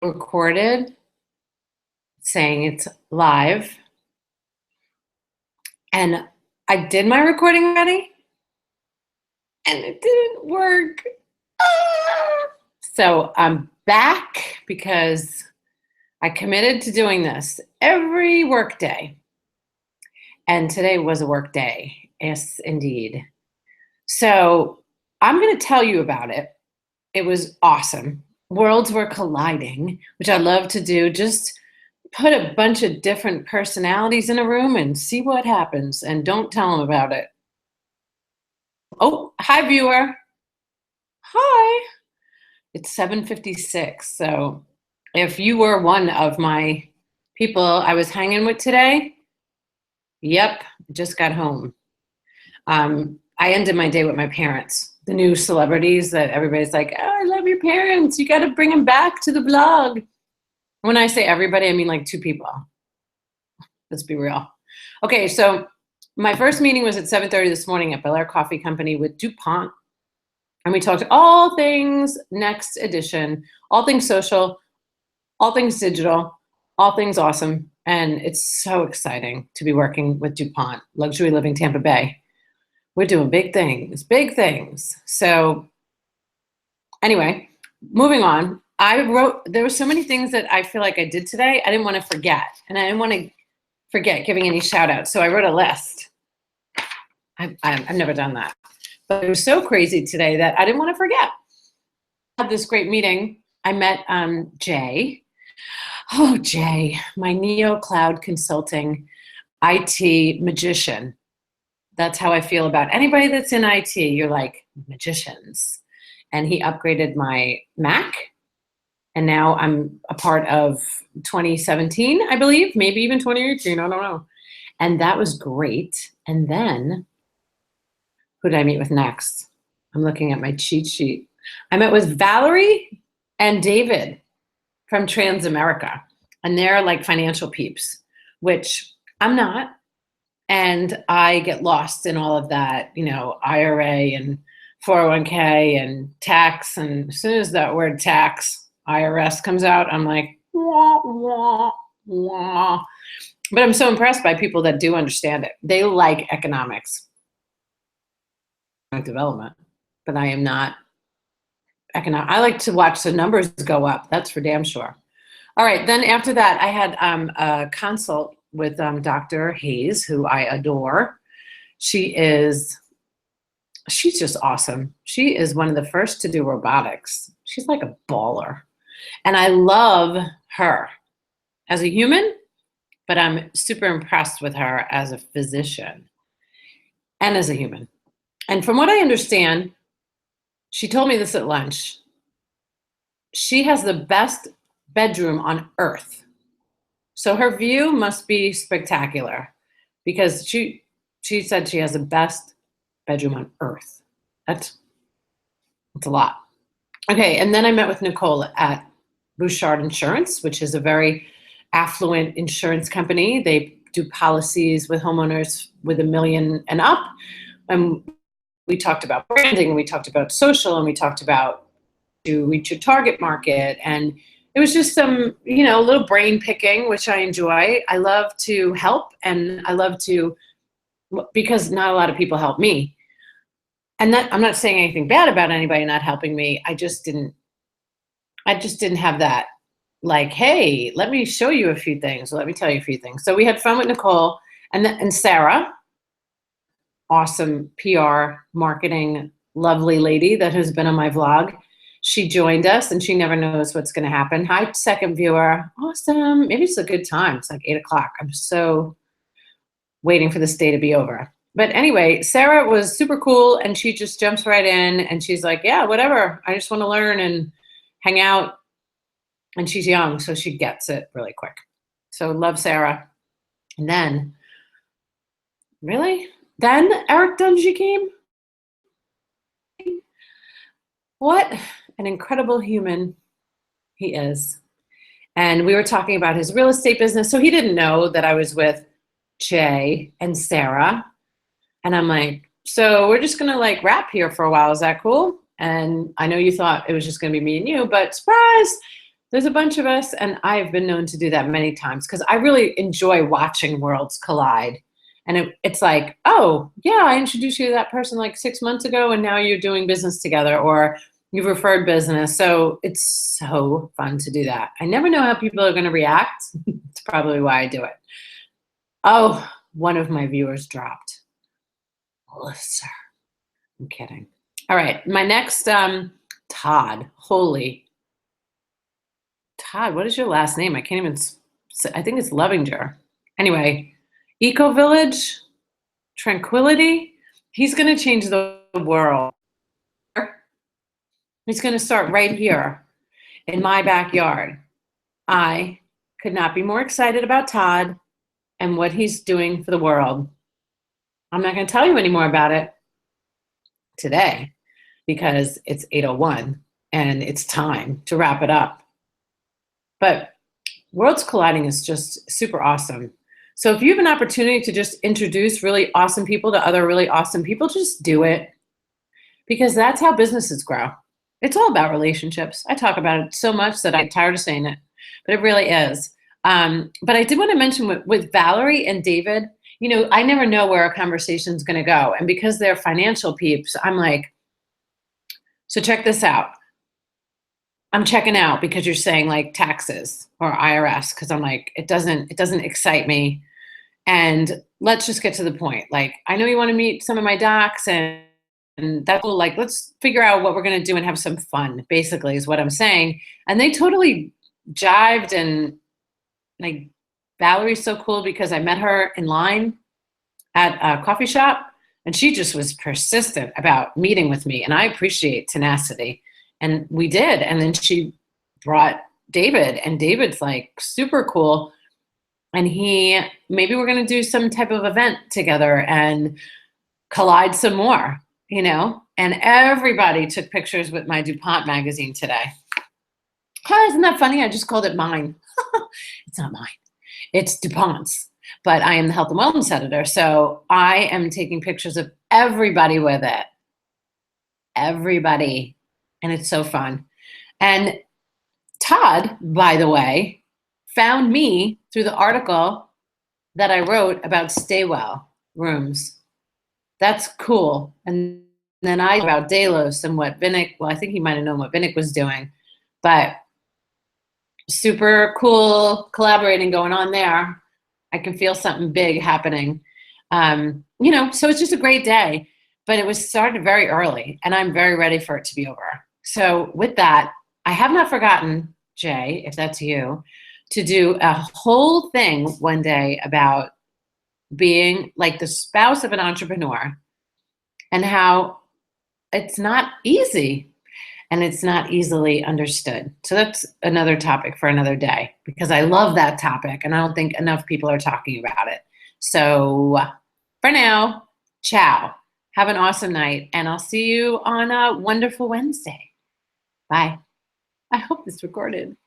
recorded saying it's live, and I did my recording already and it didn't work. So I'm back because I committed to doing this every work day, and today was a work day. Yes, indeed. So I'm going to tell you about it. It was awesome. Worlds were colliding, which I love to do. Just put a bunch of different personalities in a room and see what happens, and don't tell them about it. Oh, hi, viewer. Hi. It's 7:56. So if you were one of my people I was hanging with today, yep, just got home. I ended my day with my parents, the new celebrities that everybody's like, oh, I love your parents. You got to bring them back to the vlog. When I say everybody, I mean like two people. Let's be real. Okay, so my first meeting was at 7:30 this morning at Bel Air Coffee Company with DuPont. And we talked all things next edition, all things social, all things digital, all things awesome. And it's so exciting to be working with DuPont, Luxury Living Tampa Bay. We're doing big things, big things. So anyway, moving on. There were so many things that I feel like I did today. I didn't want to forget. And I didn't want to forget giving any shout outs. So I wrote a list. I've never done that. But it was so crazy today that I didn't want to forget. I had this great meeting. I met Jay. Oh, Jay, my Neo Cloud Consulting IT magician. That's how I feel about anybody that's in IT. You're like magicians. And he upgraded my Mac. And now I'm a part of 2017, I believe, maybe even 2018. I don't know. And that was great. And then who did I meet with next? I'm looking at my cheat sheet. I met with Valerie and David from Transamerica, and they're like financial peeps, which I'm not. And I get lost in all of that, IRA and 401k and tax. And as soon as that word tax, IRS comes out, I'm like, wah, wah, wah. But I'm so impressed by people that do understand it. They like economics. Development, but I am not economic. I like to watch the numbers go up. That's for damn sure. All right. Then after that, I had a consult with Dr. Hayes, who I adore. She's just awesome. She is one of the first to do robotics. She's like a baller. And I love her as a human, but I'm super impressed with her as a physician and as a human. And from what I understand, she told me this at lunch, she has the best bedroom on earth. So her view must be spectacular because she said she has the best bedroom on earth. That's a lot. Okay, and then I met with Nicole at Bouchard Insurance, which is a very affluent insurance company. They do policies with homeowners with $1 million and up. We talked about branding, and we talked about social, and we talked about to reach your target market. And it was just some, little brain picking, which I enjoy. I love to help, and I love to, because not a lot of people help me. And that, I'm not saying anything bad about anybody not helping me. I just didn't have that, like, hey, let me show you a few things. Let me tell you a few things. So we had fun with Nicole and Sarah. Awesome PR marketing, lovely lady that has been on my vlog. She joined us, and she never knows what's going to happen. Hi, second viewer. Awesome. Maybe it's a good time. It's like 8 o'clock. I'm so waiting for this day to be over. But anyway, Sarah was super cool, and she just jumps right in, and she's like, yeah, whatever. I just want to learn and hang out. And she's young, so she gets it really quick. So love Sarah. And then, really? Then Eric Dungy came. What an incredible human he is. And we were talking about his real estate business. So he didn't know that I was with Jay and Sarah. And I'm like, so we're just going to wrap here for a while. Is that cool? And I know you thought it was just going to be me and you, but surprise, There's a bunch of us, and I've been known to do that many times because I really enjoy watching worlds collide. And it's like, oh, yeah, I introduced you to that person like 6 months ago, and now you're doing business together, or you've referred business. So it's so fun to do that. I never know how people are going to react. It's probably why I do it. Oh, one of my viewers dropped. Melissa. I'm kidding. All right, my next Todd. Holy Todd, what is your last name? I can't even. I think it's Loevinger. Anyway, Eco Village, Tranquility. He's going to change the world. He's going to start right here in my backyard. I could not be more excited about Todd and what he's doing for the world. I'm not going to tell you any more about it today because it's 8:01 and it's time to wrap it up. But Worlds Colliding is just super awesome. So if you have an opportunity to just introduce really awesome people to other really awesome people, just do it, because that's how businesses grow. It's all about relationships. I talk about it so much that I'm tired of saying it, but it really is. But I did want to mention with Valerie and David, I never know where a conversation is going to go. And because they're financial peeps, I'm like, so check this out. I'm checking out because you're saying like taxes or IRS, because I'm like, it doesn't excite me. And let's just get to the point. Like, I know you want to meet some of my docs, and that's cool. Like, let's figure out what we're going to do and have some fun, basically, is what I'm saying. And they totally jived. And like, Valerie's so cool because I met her in line at a coffee shop, and she just was persistent about meeting with me. And I appreciate tenacity. And we did. And then she brought David, and David's like super cool. And maybe we're going to do some type of event together and collide some more, And everybody took pictures with my DuPont magazine today. Isn't that funny? I just called it mine. It's not mine. It's DuPont's. But I am the health and wellness editor. So I am taking pictures of everybody with it. Everybody. And it's so fun. And Todd, by the way, found me through the article that I wrote about Stay Well rooms. That's cool. And then I about Delos and what Vinnick, I think he might have known what Vinnick was doing, but super cool collaborating going on there. I can feel something big happening. So it's just a great day, but it was started very early, and I'm very ready for it to be over. So with that, I have not forgotten, Jay, if that's you, to do a whole thing one day about being like the spouse of an entrepreneur and how it's not easy and it's not easily understood. So that's another topic for another day, because I love that topic and I don't think enough people are talking about it. So for now, ciao. Have an awesome night, and I'll see you on a wonderful Wednesday. Bye. I hope this recorded.